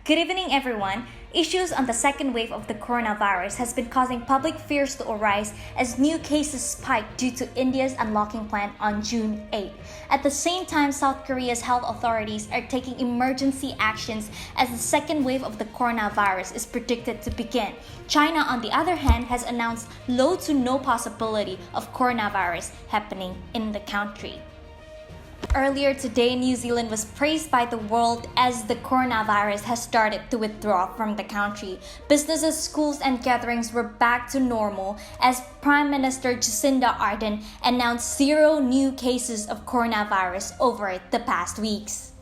Good evening, everyone. Issues on the second wave of the coronavirus has been causing public fears to arise as new cases spike due to India's unlocking plan on June 8. At the same time, South Korea's health authorities are taking emergency actions as the second wave of the coronavirus is predicted to begin. China, on the other hand, has announced low to no possibility of coronavirus happening in the country. Earlier today, New Zealand was praised by the world as the coronavirus has started to withdraw from the country. Businesses, schools, and gatherings were back to normal as Prime Minister Jacinda Ardern announced 0 new cases of coronavirus over the past weeks.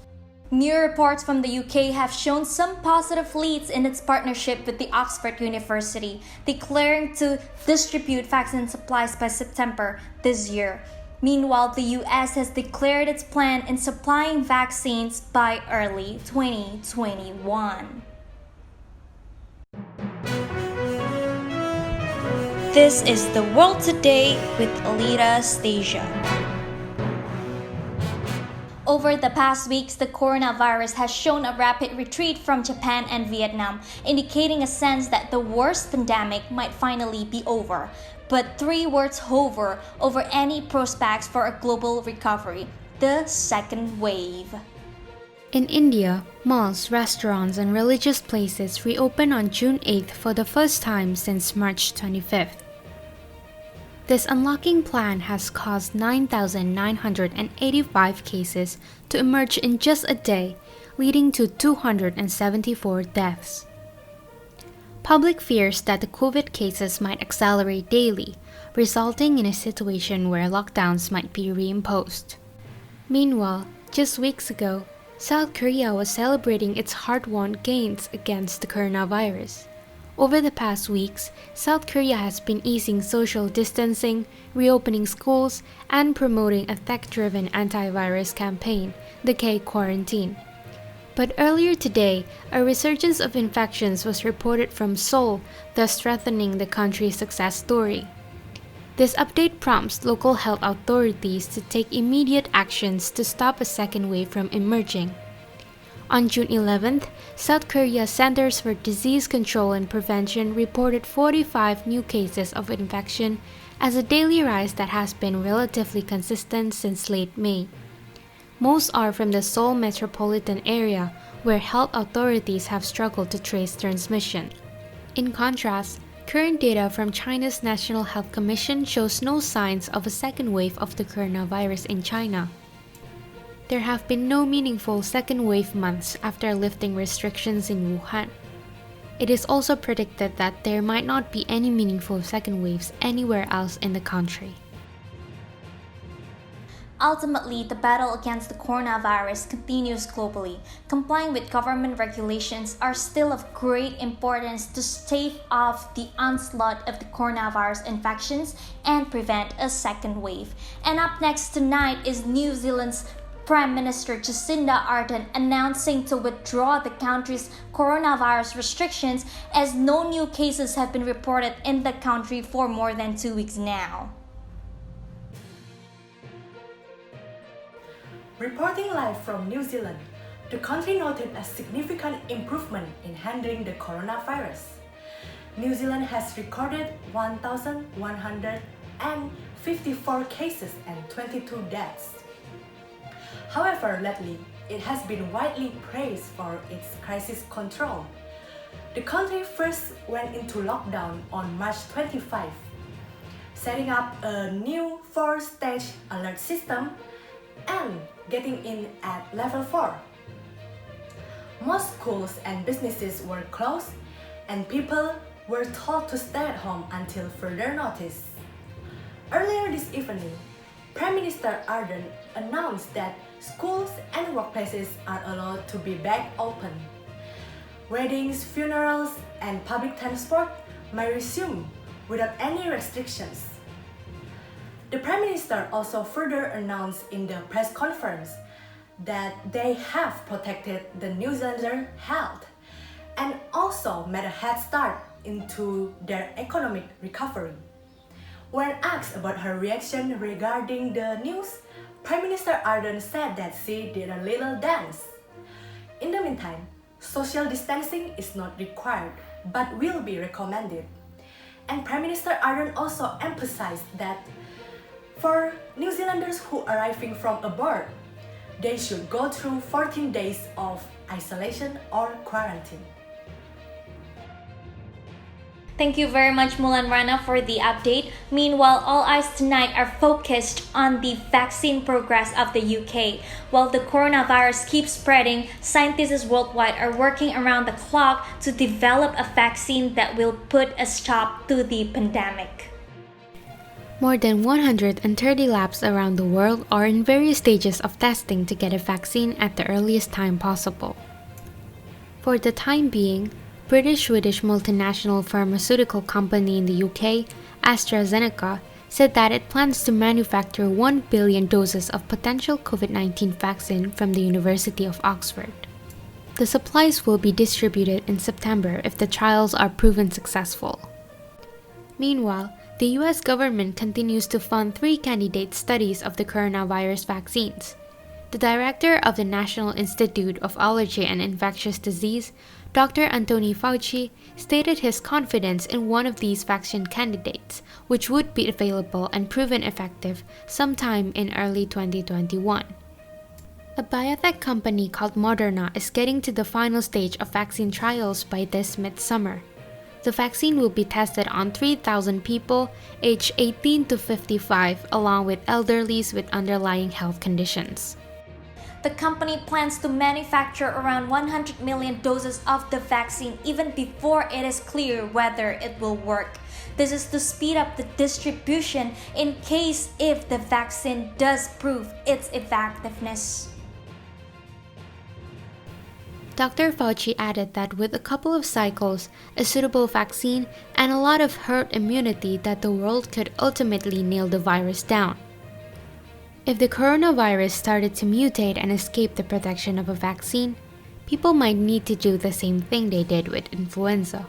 New reports from the UK have shown some positive leads in its partnership with the Oxford University, declaring to distribute vaccine supplies by September this year. Meanwhile, the US has declared its plan in supplying vaccines by early 2021. This is The World Today with Elita, Stacia. Over the past weeks, the coronavirus has shown a rapid retreat from Japan and Vietnam, indicating a sense that the worst pandemic might finally be over. But 3 words hover over any prospects for a global recovery: the second wave. In India, malls, restaurants, and religious places reopen on June 8th for the first time since March 25th. This unlocking plan has caused 9,985 cases to emerge in just a day, leading to 274 deaths. Public fears that the COVID cases might accelerate daily, resulting in a situation where lockdowns might be reimposed. Meanwhile, just weeks ago, South Korea was celebrating its hard-won gains against the coronavirus. Over the past weeks, South Korea has been easing social distancing, reopening schools, and promoting a tech-driven antivirus campaign, the K-Quarantine. But earlier today, a resurgence of infections was reported from Seoul, thus threatening the country's success story. This update prompts local health authorities to take immediate actions to stop a second wave from emerging. On June 11th, South Korea's Centers for Disease Control and Prevention reported 45 new cases of infection as a daily rise that has been relatively consistent since late May. Most are from the Seoul metropolitan area, where health authorities have struggled to trace transmission. In contrast, current data from China's National Health Commission shows no signs of a second wave of the coronavirus in China. There have been no meaningful second wave months after lifting restrictions in Wuhan. It is also predicted that there might not be any meaningful second waves anywhere else in the country. Ultimately, the battle against the coronavirus continues globally. Complying with government regulations are still of great importance to stave off the onslaught of the coronavirus infections and prevent a second wave. And up next tonight is New Zealand's Prime Minister Jacinda Ardern announcing to withdraw the country's coronavirus restrictions as no new cases have been reported in the country for more than 2 weeks now. Reporting live from New Zealand, the country noted a significant improvement in handling the coronavirus. New Zealand has recorded 1,154 cases and 22 deaths. However, lately, it has been widely praised for its crisis control. The country first went into lockdown on March 25, setting up a new 4-stage alert system and getting in at level 4. Most schools and businesses were closed and people were told to stay at home until further notice. Earlier this evening, Prime Minister Ardern announced that schools and workplaces are allowed to be back open. Weddings, funerals, and public transport may resume without any restrictions. The Prime Minister also further announced in the press conference that they have protected the New Zealander health and also made a head start into their economic recovery. When asked about her reaction regarding the news, Prime Minister Ardern said that she did a little dance. In the meantime, social distancing is not required, but will be recommended. And Prime Minister Ardern also emphasized that for New Zealanders who are arriving from abroad, they should go through 14 days of isolation or quarantine. Thank you very much, Mulan Rana, for the update. Meanwhile, all eyes tonight are focused on the vaccine progress of the UK. While the coronavirus keeps spreading, scientists worldwide are working around the clock to develop a vaccine that will put a stop to the pandemic. More than 130 labs around the world are in various stages of testing to get a vaccine at the earliest time possible. For the time being, British-Swedish multinational pharmaceutical company in the UK, AstraZeneca, said that it plans to manufacture 1 billion doses of potential COVID-19 vaccine from the University of Oxford. The supplies will be distributed in September if the trials are proven successful. Meanwhile, the US government continues to fund 3 candidate studies of the coronavirus vaccines. The director of the National Institute of Allergy and Infectious Disease, Dr. Anthony Fauci, stated his confidence in one of these vaccine candidates, which would be available and proven effective sometime in early 2021. A biotech company called Moderna is getting to the final stage of vaccine trials by this midsummer. The vaccine will be tested on 3,000 people aged 18 to 55, along with elderlies with underlying health conditions. The company plans to manufacture around 100 million doses of the vaccine even before it is clear whether it will work. This is to speed up the distribution in case if the vaccine does prove its effectiveness. Dr. Fauci added that with a couple of cycles, a suitable vaccine, and a lot of herd immunity that the world could ultimately nail the virus down. If the coronavirus started to mutate and escape the protection of a vaccine, people might need to do the same thing they did with influenza.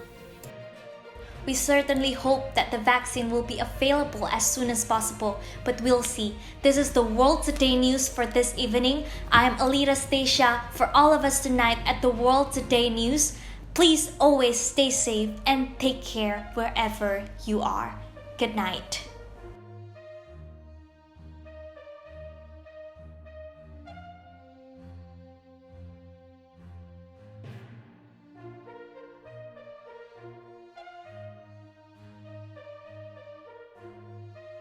We certainly hope that the vaccine will be available as soon as possible, but we'll see. This is the World Today News for this evening. I'm Elita Stacia. For all of us tonight at the World Today News, please always stay safe and take care wherever you are. Good night.